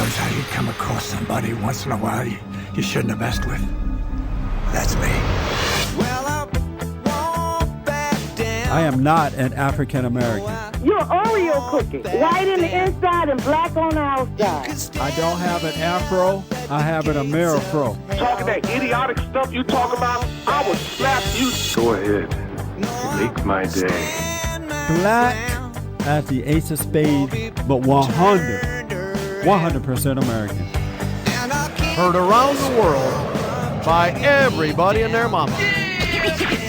knows how you come across somebody once in a while you shouldn't have messed with. That's me. Well, I am not an African American. You're an Oreo cookie. White in the inside and black on the outside. I don't have an afro. I have an Amerifro. Talking that idiotic stuff you talk about, I will slap you. Go ahead. Make my day. Black as the ace of spades, but 100% American. Heard around the world by everybody and their mama.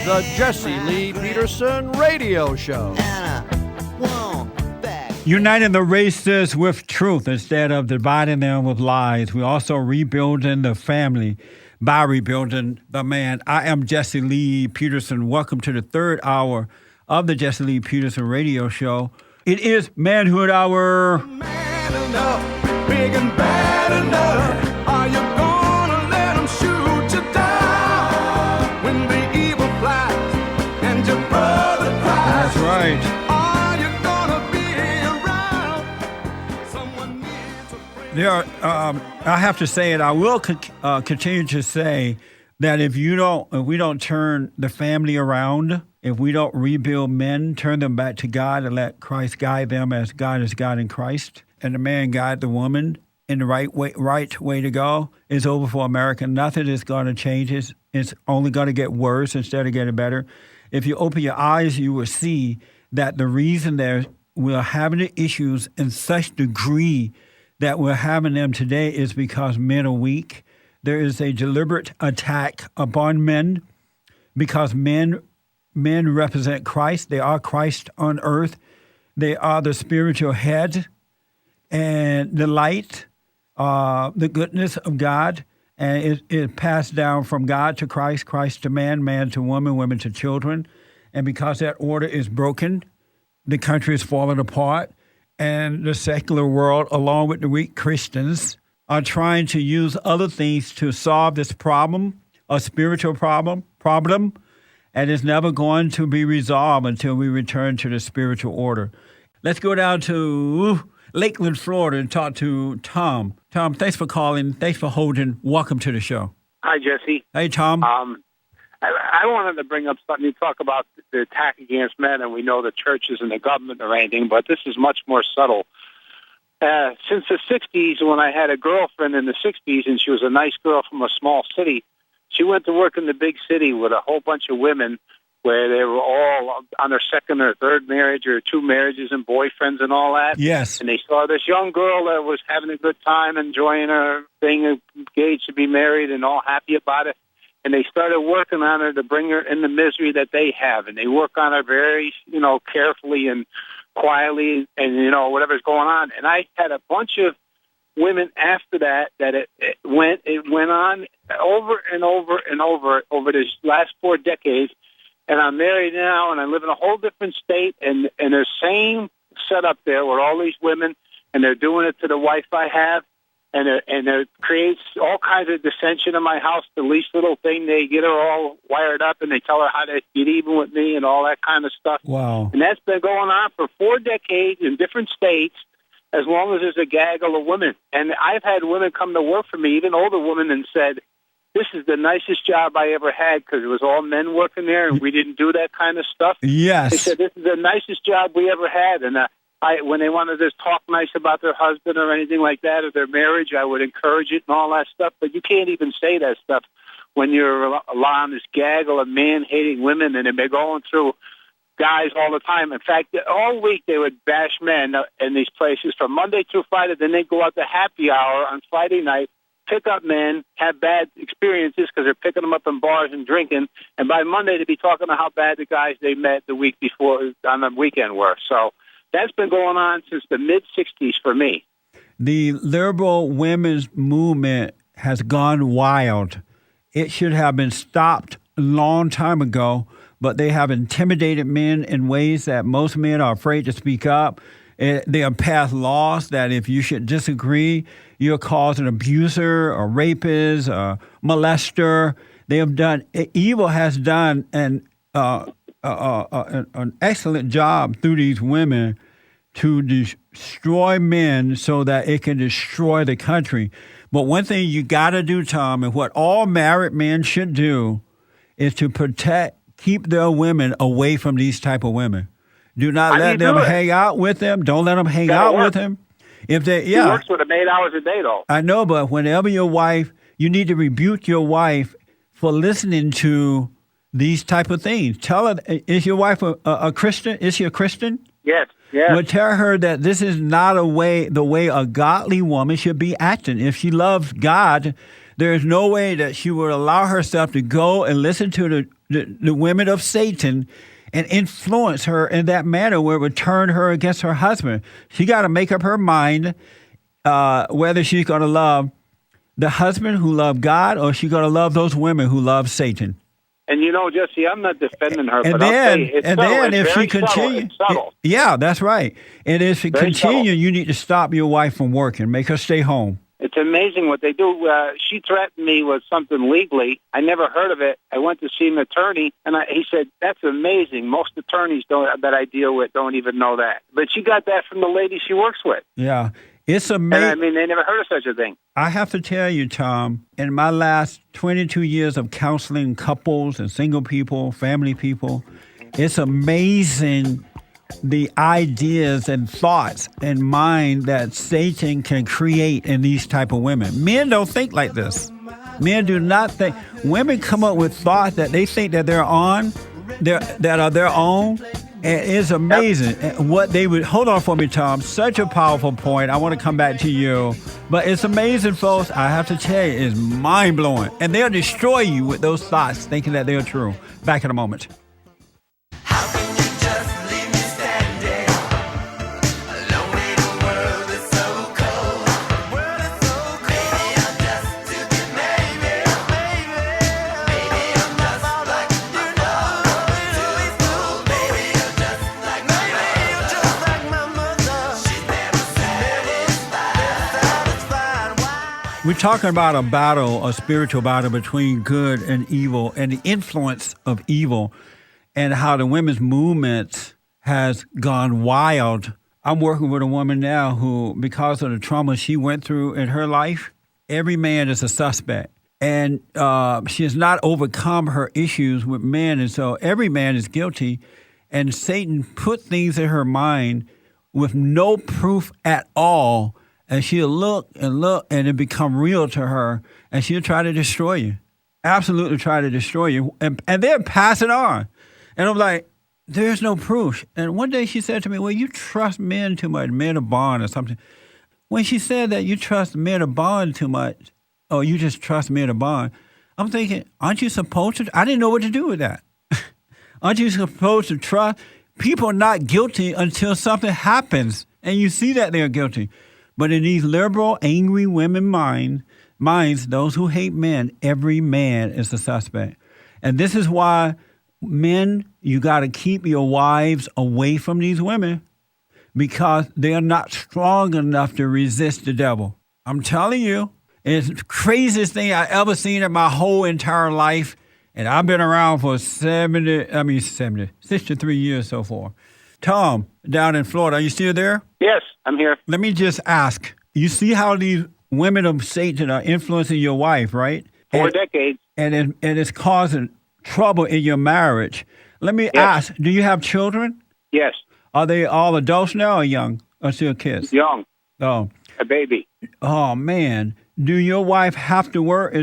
The Jesse Lee Peterson Radio Show. Uniting the races with truth instead of dividing them with lies. We're also rebuilding the family by rebuilding the man. I am Jesse Lee Peterson. Welcome to the third hour of the Jesse Lee Peterson Radio Show. It is Manhood Hour. man enough, big and bad enough. Are you gonna let them shoot you down when the evil flies and your brother cries? That's right. Are you gonna be around? Someone needs a friend. There are, I have to say it. I will continue to say that if we don't turn the family around, if we don't rebuild men, turn them back to God and let Christ guide them as God is God in Christ, and the man guide the woman in the right way to go, it's over for America. Nothing is going to change. It's only going to get worse instead of getting better. If you open your eyes, you will see that the reason we're having the issues in such degree that we're having them today is because men are weak. There is a deliberate attack upon men because men represent Christ. They are Christ on earth. They are the spiritual head and the light, the goodness of God. And it passed down from God to Christ, Christ to man, man to woman, women to children. And because that order is broken, the country is falling apart. And the secular world, along with the weak Christians, are trying to use other things to solve this problem, a spiritual problem, and it's never going to be resolved until we return to the spiritual order. Let's go down to Lakeland, Florida, and talk to Tom. Tom, thanks for calling. Thanks for holding. Welcome to the show. Hi, Jesse. Hey, Tom. I wanted to bring up something. You talk about the attack against men, and we know the churches and the government or anything, but this is much more subtle. Since the 60s, when I had a girlfriend in the 60s, and she was a nice girl from a small city, she went to work in the big city with a whole bunch of women where they were all on their second or third marriage or two marriages and boyfriends and all that. Yes. And they saw this young girl that was having a good time, enjoying her being engaged to be married and all happy about it. And they started working on her to bring her in the misery that they have. And they work on her very, carefully and quietly and, whatever's going on. And I had a bunch of women after that it went on over and over this last 4 decades. And I'm married now, and I live in a whole different state, and the same setup there with all these women, and they're doing it to the wife I have, and it creates all kinds of dissension in my house. The least little thing, they get her all wired up, and they tell her how to get even with me and all that kind of stuff. Wow. And that's been going on for 4 decades in different states, as long as there's a gaggle of women. And I've had women come to work for me, even older women, and said, this is the nicest job I ever had because it was all men working there and we didn't do that kind of stuff. Yes. They said, this is the nicest job we ever had. And when they wanted to talk nice about their husband or anything like that or their marriage, I would encourage it and all that stuff. But you can't even say that stuff when you're allowing this gaggle of man-hating women and they're going through guys all the time. In fact, all week they would bash men in these places from Monday through Friday. Then they'd go out to happy hour on Friday night, pick up men, have bad experiences because they're picking them up in bars and drinking. And by Monday, they'd be talking about how bad the guys they met the week before on the weekend were. So that's been going on since the mid-'60s for me. The liberal women's movement has gone wild. It should have been stopped a long time ago, but they have intimidated men in ways that most men are afraid to speak up. They have passed laws that if you should disagree, you're called an abuser, a rapist, a molester. They have done, evil has done an excellent job through these women to destroy men so that it can destroy the country. But one thing you got to do, Tom, and what all married men should do is to keep their women away from these type of women. Do not let them hang out with them. Don't let them hang out with them. If they, He works with them 8 hours a day, though. I know, but whenever your wife, you need to rebuke your wife for listening to these type of things. Tell her, is your wife a Christian? Is she a Christian? Yes, yes. Well, tell her that this is not the way a godly woman should be acting. If she loves God, there is no way that she would allow herself to go and listen to the women of Satan and influence her in that manner where it would turn her against her husband. She got to make up her mind whether she's going to love the husband who loved God or she's going to love those women who love Satan. And Jesse, I'm not defending her, And but then, I'll say and then if she continues, yeah, that's right. And if she continues, you need to stop your wife from working, make her stay home. It's amazing what they do. She threatened me with something legally. I never heard of it. I went to see an attorney, and he said, that's amazing. Most attorneys that I deal with don't even know that. But she got that from the lady she works with. Yeah. It's amazing. And, I mean, they never heard of such a thing. I have to tell you, Tom, in my last 22 years of counseling couples and single people, family people, it's amazing the ideas and thoughts and mind that Satan can create in these type of women. Men don't think like this. Men do not think. Women come up with thoughts that they think that that are their own. And it's amazing what they would. Hold on for me, Tom. Such a powerful point. I want to come back to you. But it's amazing, folks. I have to tell you, it's mind-blowing. And they'll destroy you with those thoughts, thinking that they're true. Back in a moment. We're talking about a spiritual battle between good and evil and the influence of evil and how the women's movement has gone wild. I'm working with a woman now who, because of the trauma she went through in her life, every man is a suspect. And she has not overcome her issues with men, and so every man is guilty. And Satan put things in her mind with no proof at all. And she'll look, and it become real to her, and she'll try to destroy you. Absolutely try to destroy you, and then pass it on. And I'm like, there's no proof. And one day she said to me, well, you trust men too much, men of bond or something. When she said that you trust men of bond too much, or you just trust men of bond, I'm thinking, aren't you supposed to? I didn't know what to do with that. Aren't you supposed to trust? People are not guilty until something happens, and you see that they're guilty. But in these liberal, angry women minds, those who hate men, every man is a suspect. And this is why, men, you got to keep your wives away from these women because they are not strong enough to resist the devil. I'm telling you, it's the craziest thing I ever seen in my whole entire life. And I've been around for 63 years so far. Tom, down in Florida, are you still there? Yes, I'm here. Let me just ask, you see how these women of Satan are influencing your wife, right? 4 decades. And it's causing trouble in your marriage. Let me ask, do you have children? Yes. Are they all adults now or young? Or still kids? Young. Oh. A baby. Oh, man. Do your wife have to work?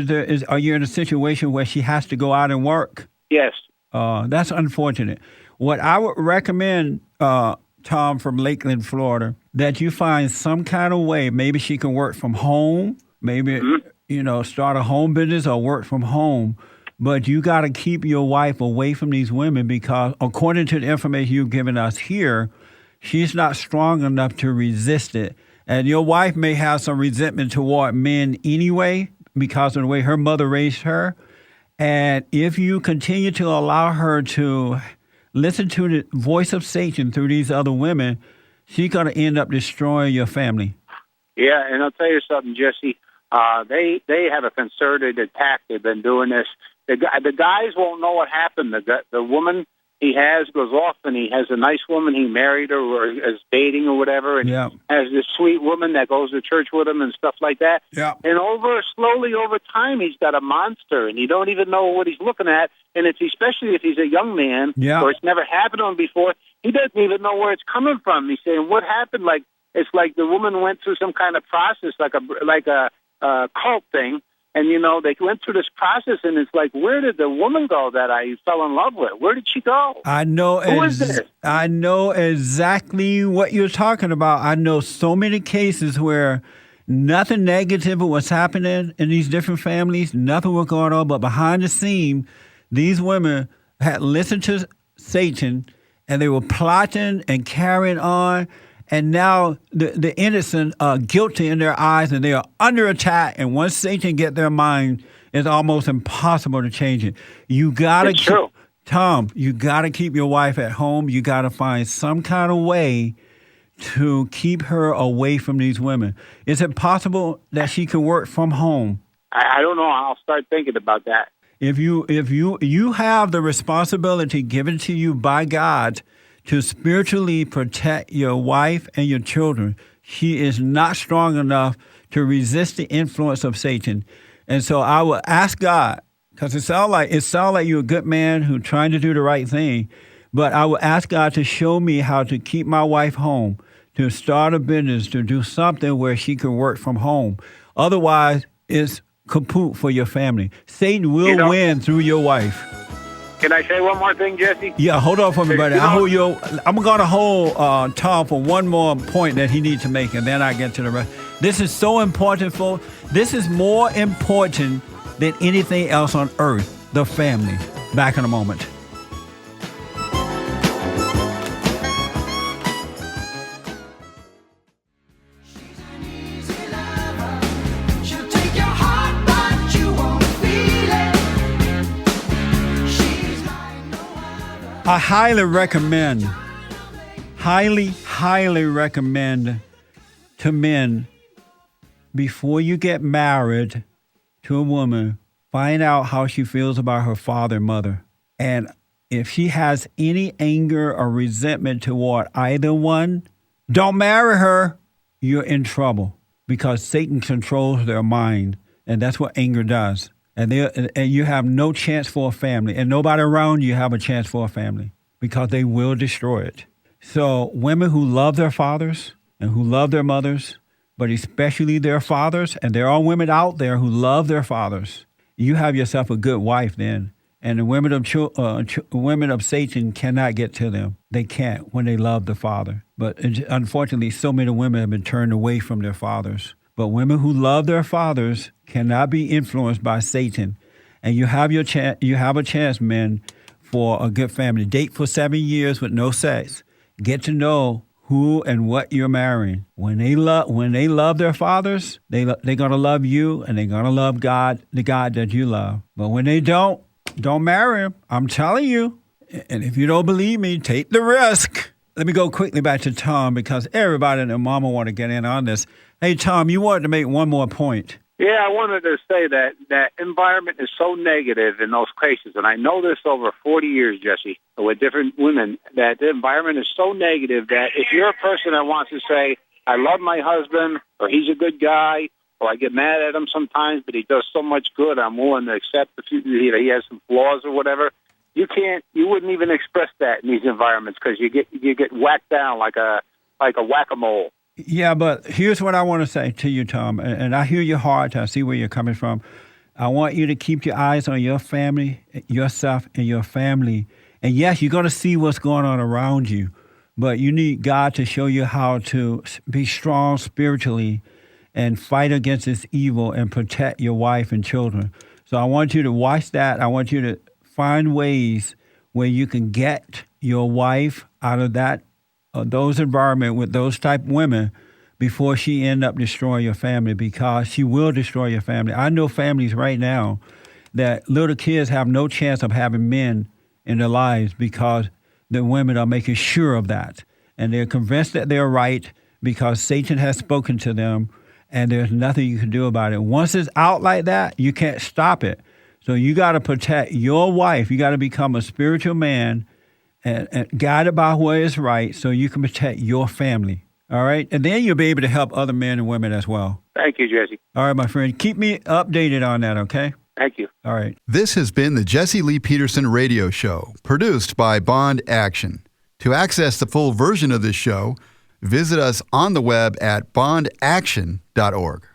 Are you in a situation where she has to go out and work? Yes. That's unfortunate. What I would recommend, Tom, from Lakeland, Florida, that you find some kind of way. Maybe she can work from home. Maybe, start a home business or work from home. But you got to keep your wife away from these women because, according to the information you've given us here, she's not strong enough to resist it. And your wife may have some resentment toward men anyway because of the way her mother raised her. And if you continue to allow her to listen to the voice of Satan through these other women, she's going to end up destroying your family. Yeah, and I'll tell you something, Jesse. They have a concerted attack. They've been doing this. The guys won't know what happened. The woman he has goes off and he has a nice woman. He married her or is dating or whatever, and has this sweet woman that goes to church with him and stuff like that. Yeah. And slowly over time, he's got a monster, and you don't even know what he's looking at. And it's especially if he's a young man, or it's never happened to him before. He doesn't even know where it's coming from. He's saying, "What happened?" Like it's like the woman went through some kind of process, like a cult thing. And, they went through this process, and it's like, where did the woman go that I fell in love with? Where did she go? I know. Who is this? I know exactly what you're talking about. I know so many cases where nothing negative was happening in these different families. Nothing was going on. But behind the scene, these women had listened to Satan, and they were plotting and carrying on. And now the innocent are guilty in their eyes, and they are under attack. And once Satan get their mind, it's almost impossible to change it. You gotta Tom, you gotta keep your wife at home. You gotta find some kind of way to keep her away from these women. Is it possible that she can work from home? I don't know. I'll start thinking about that. If you have the responsibility given to you by God to spiritually protect your wife and your children, she is not strong enough to resist the influence of Satan. And so I will ask God, because it sounds like you're a good man who's trying to do the right thing, but I will ask God to show me how to keep my wife home, to start a business, to do something where she can work from home. Otherwise, it's kaput for your family. Satan will win through your wife. Can I say one more thing, Jesse? Yeah, hold on for me, buddy. I'm going to hold Tom for one more point that he needs to make, and then I get to the rest. This is so important, folks. This is more important than anything else on earth, the family. Back in a moment. I highly recommend to men, before you get married to a woman, find out how she feels about her father and mother. And if she has any anger or resentment toward either one, don't marry her. You're in trouble, because Satan controls their mind, and that's what anger does. And you have no chance for a family, and nobody around you have a chance for a family, because they will destroy it. So women who love their fathers and who love their mothers, but especially their fathers, and there are women out there who love their fathers, you have yourself a good wife then. And the women of Satan cannot get to them. They can't when they love the father. But unfortunately, so many women have been turned away from their fathers. But women who love their fathers cannot be influenced by Satan. And you have a chance, men, for a good family. Date for 7 years with no sex. Get to know who and what you're marrying. When they love their fathers, they're gonna love you, and they're gonna love God, the God that you love. But when they don't marry him. I'm telling you. And if you don't believe me, take the risk. Let me go quickly back to Tom, because everybody and their mama want to get in on this. Hey, Tom, you wanted to make one more point. Yeah, I wanted to say that environment is so negative in those cases, and I know this over 40 years, Jesse, with different women, that the environment is so negative that if you're a person that wants to say, I love my husband, or he's a good guy, or I get mad at him sometimes, but he does so much good, I'm willing to accept if he has some flaws or whatever, you wouldn't even express that in these environments, because you get whacked down like a whack-a-mole. Yeah, but here's what I want to say to you, Tom, and I hear your heart. I see where you're coming from. I want you to keep your eyes on your family, yourself, and your family. And yes, you're going to see what's going on around you, but you need God to show you how to be strong spiritually and fight against this evil and protect your wife and children. So I want you to watch that. I want you to find ways where you can get your wife out of those environment with those type of women before she end up destroying your family, because she will destroy your family. I know families right now that little kids have no chance of having men in their lives because the women are making sure of that. And they're convinced that they're right because Satan has spoken to them, and there's nothing you can do about it. Once it's out like that, you can't stop it. So you got to protect your wife. You got to become a spiritual man and guided by what is right so you can protect your family. All right? And then you'll be able to help other men and women as well. Thank you, Jesse. All right, my friend. Keep me updated on that, okay? Thank you. All right. This has been the Jesse Lee Peterson Radio Show, produced by Bond Action. To access the full version of this show, visit us on the web at bondaction.org.